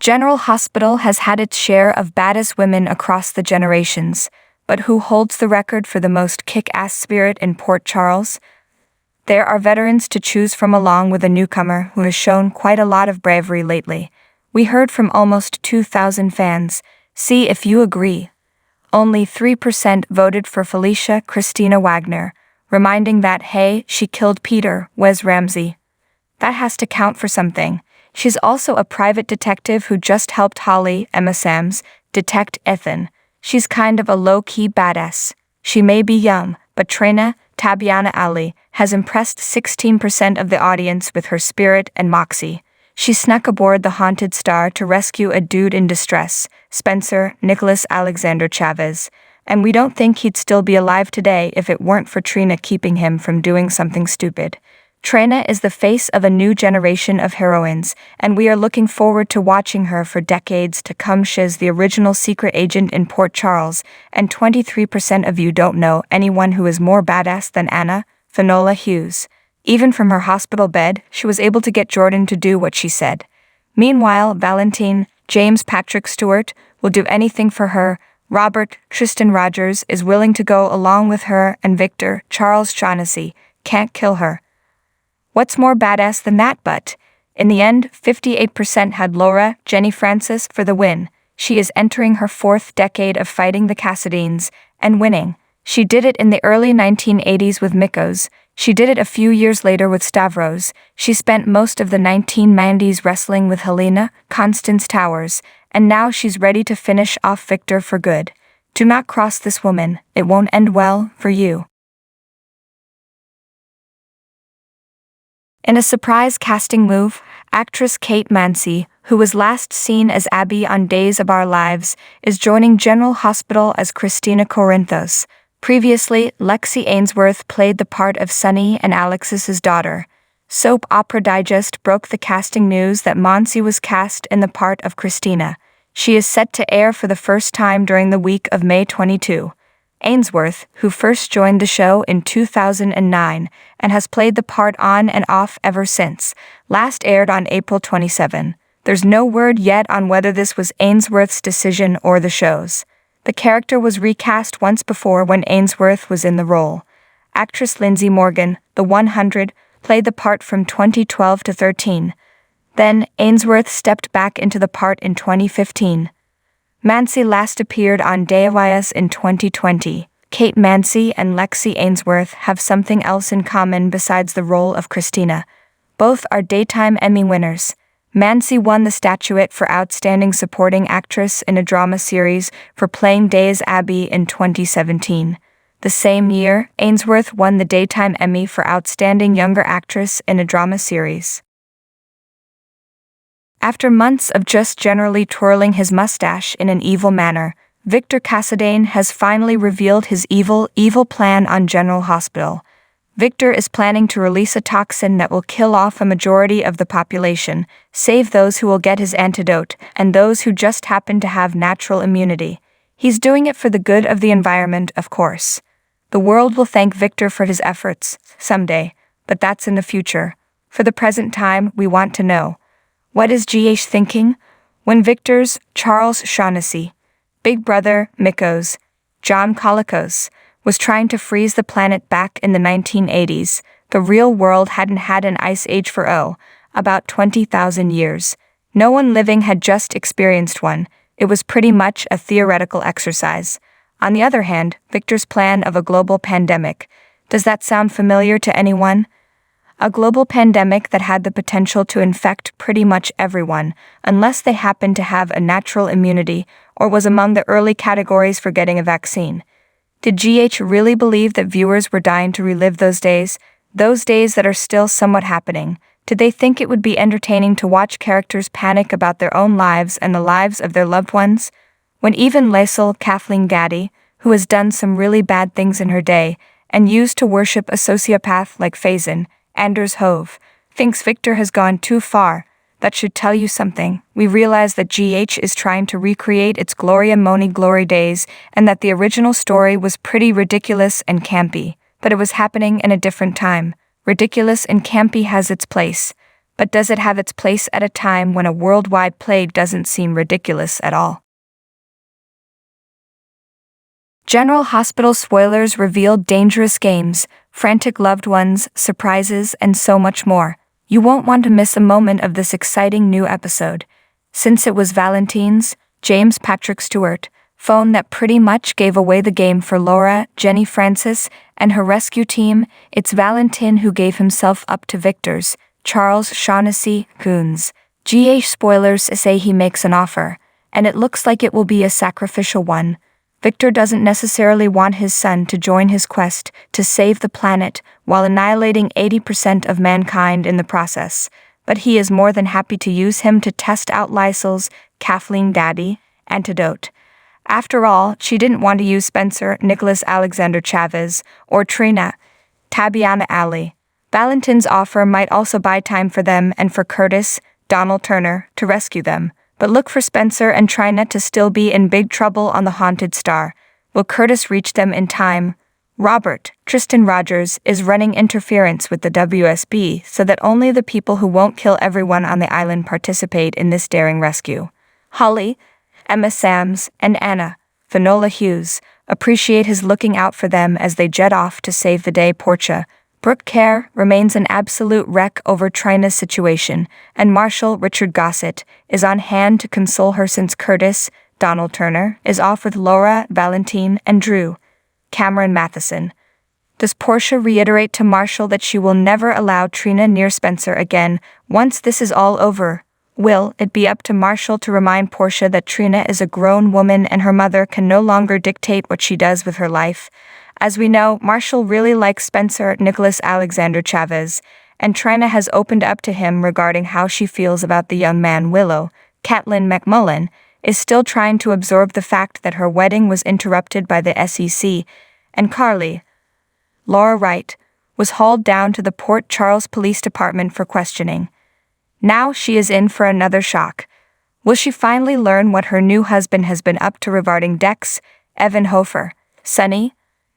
General Hospital has had its share of baddest women across the generations, but who holds the record for the most kick-ass spirit in Port Charles? There are veterans to choose from along with a newcomer who has shown quite a lot of bravery lately. We heard from almost 2,000 fans. See if you agree. Only 3% voted for Felicia Christina Wagner, reminding that, hey, she killed Peter, Wes Ramsey. That has to count for something. She's also a private detective who just helped Holly, Emma Sams, detect Ethan. She's kind of a low-key badass. She may be young, but Trina, Tabyana Ali, has impressed 16% of the audience with her spirit and moxie. She snuck aboard the Haunted Star to rescue a dude in distress, Spencer Nicholas Alexander Chavez, and we don't think he'd still be alive today if it weren't for Trina keeping him from doing something stupid. Trina is the face of a new generation of heroines, and we are looking forward to watching her for decades to come. She's the original secret agent in Port Charles, and 23% of you don't know anyone who is more badass than Anna, Finola Hughes. Even from her hospital bed, she was able to get Jordan to do what she said. Meanwhile, Valentine, James Patrick Stewart, will do anything for her. Robert, Tristan Rogers, is willing to go along with her, and Victor, Charles Shaughnessy, can't kill her. What's more badass than that? But in the end, 58% had Laura Jenny Francis for the win. She is entering her 4th decade of fighting the Cassadines and winning. She did it in the early 1980s with Mikos. She did it a few years later with Stavros. She spent most of the 1990s wrestling with Helena Constance Towers, and now she's ready to finish off Victor for good. Do not cross this woman, it won't end well for you. In a surprise casting move, actress Kate Mansi, who was last seen as Abby on Days of Our Lives, is joining General Hospital as Christina Corinthos. Previously, Lexi Ainsworth played the part of Sunny and Alexis's daughter. Soap Opera Digest broke the casting news that Mansi was cast in the part of Christina. She is set to air for the first time during the week of May 22. Ainsworth, who first joined the show in 2009 and has played the part on and off ever since, last aired on April 27. There's no word yet on whether this was Ainsworth's decision or the show's. The character was recast once before when Ainsworth was in the role. Actress Lindsay Morgan, the 100, played the part from 2012 to 13. Then, Ainsworth stepped back into the part in 2015. Mansi last appeared on Daywayas in 2020. Kate Mansi and Lexi Ainsworth have something else in common besides the role of Christina. Both are Daytime Emmy winners. Mansi won the statuette for Outstanding Supporting Actress in a Drama Series for playing Days Abby in 2017. The same year, Ainsworth won the Daytime Emmy for Outstanding Younger Actress in a Drama Series. After months of just generally twirling his mustache in an evil manner, Victor Cassadine has finally revealed his evil plan on General Hospital. Victor is planning to release a toxin that will kill off a majority of the population, save those who will get his antidote, and those who just happen to have natural immunity. He's doing it for the good of the environment, of course. The world will thank Victor for his efforts, someday, but that's in the future. For the present time, we want to know. What is GH thinking? When Victor's Charles Shaughnessy, Big Brother Mikos, John Colicos, was trying to freeze the planet back in the 1980s, the real world hadn't had an ice age for about 20,000 years. No one living had just experienced one. It was pretty much a theoretical exercise. On the other hand, Victor's plan of a global pandemic. Does that sound familiar to anyone? A global pandemic that had the potential to infect pretty much everyone, unless they happened to have a natural immunity or was among the early categories for getting a vaccine. Did GH really believe that viewers were dying to relive those days that are still somewhat happening? Did they think it would be entertaining to watch characters panic about their own lives and the lives of their loved ones? When even Laisel Kathleen Gaddy, who has done some really bad things in her day and used to worship a sociopath like Faison, Anders Hove, thinks Victor has gone too far, that should tell you something. We realize that GH is trying to recreate its Gloria Moni glory days and that the original story was pretty ridiculous and campy, but it was happening in a different time. Ridiculous and campy has its place. but does it have its place at a time when a worldwide plague doesn't seem ridiculous at all? General Hospital spoilers revealed dangerous games, frantic loved ones, surprises, and so much more. You won't want to miss a moment of this exciting new episode. Since it was Valentine's, James Patrick Stewart, phone that pretty much gave away the game for Laura, Jenny Francis, and her rescue team, it's Valentine who gave himself up to victors, Charles Shaughnessy, Goons. GH spoilers say he makes an offer, and it looks like it will be a sacrificial one. Victor doesn't necessarily want his son to join his quest to save the planet while annihilating 80% of mankind in the process, but he is more than happy to use him to test out Lysol's Kathleen Daddy antidote. After all, she didn't want to use Spencer Nicholas Alexander Chavez or Trina Tabiana Ali. Valentine's offer might also buy time for them and for Curtis Donald Turner to rescue them. But look for Spencer and Trina to still be in big trouble on the Haunted Star. Will Curtis reach them in time? Robert Tristan Rogers is running interference with the WSB so that only the people who won't kill everyone on the island participate in this daring rescue. Holly, Emma Sams, and Anna, Finola Hughes, appreciate his looking out for them as they jet off to save the day. Portia Brooke Kerr remains an absolute wreck over Trina's situation, and Marshal Richard Gossett is on hand to console her since Curtis Donald Turner is off with Laura, Valentine, and Drew Cameron Matheson. Does Portia reiterate to Marshall that she will never allow Trina near Spencer again once this is all over? Will it be up to Marshall to remind Portia that Trina is a grown woman and her mother can no longer dictate what she does with her life? As we know, Marshall really likes Spencer Nicholas Alexander Chavez, and Trina has opened up to him regarding how she feels about the young man. Willow, Catelyn McMullen, is still trying to absorb the fact that her wedding was interrupted by the SEC, and Carly, Laura Wright, was hauled down to the Port Charles Police Department for questioning. Now she is in for another shock. Will she finally learn what her new husband has been up to regarding Dex, Evan Hofer, Sonny,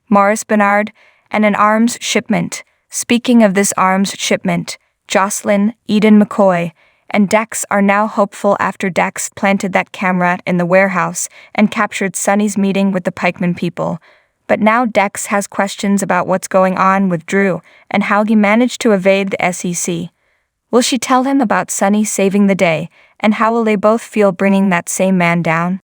Morris Bernard, and an arms shipment? Speaking of this arms shipment, Jocelyn, Eden McCoy, and Dex are now hopeful after Dex planted that camera in the warehouse and captured Sonny's meeting with the Pikeman people. But now Dex has questions about what's going on with Drew and how he managed to evade the SEC. Will she tell him about Sonny saving the day, and how will they both feel bringing that same man down?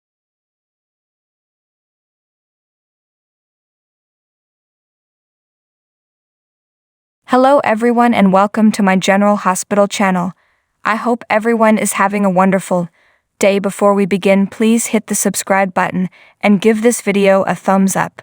Hello everyone and welcome to my General Hospital channel. I hope everyone is having a wonderful day. Before we begin, please hit the subscribe button and give this video a thumbs up.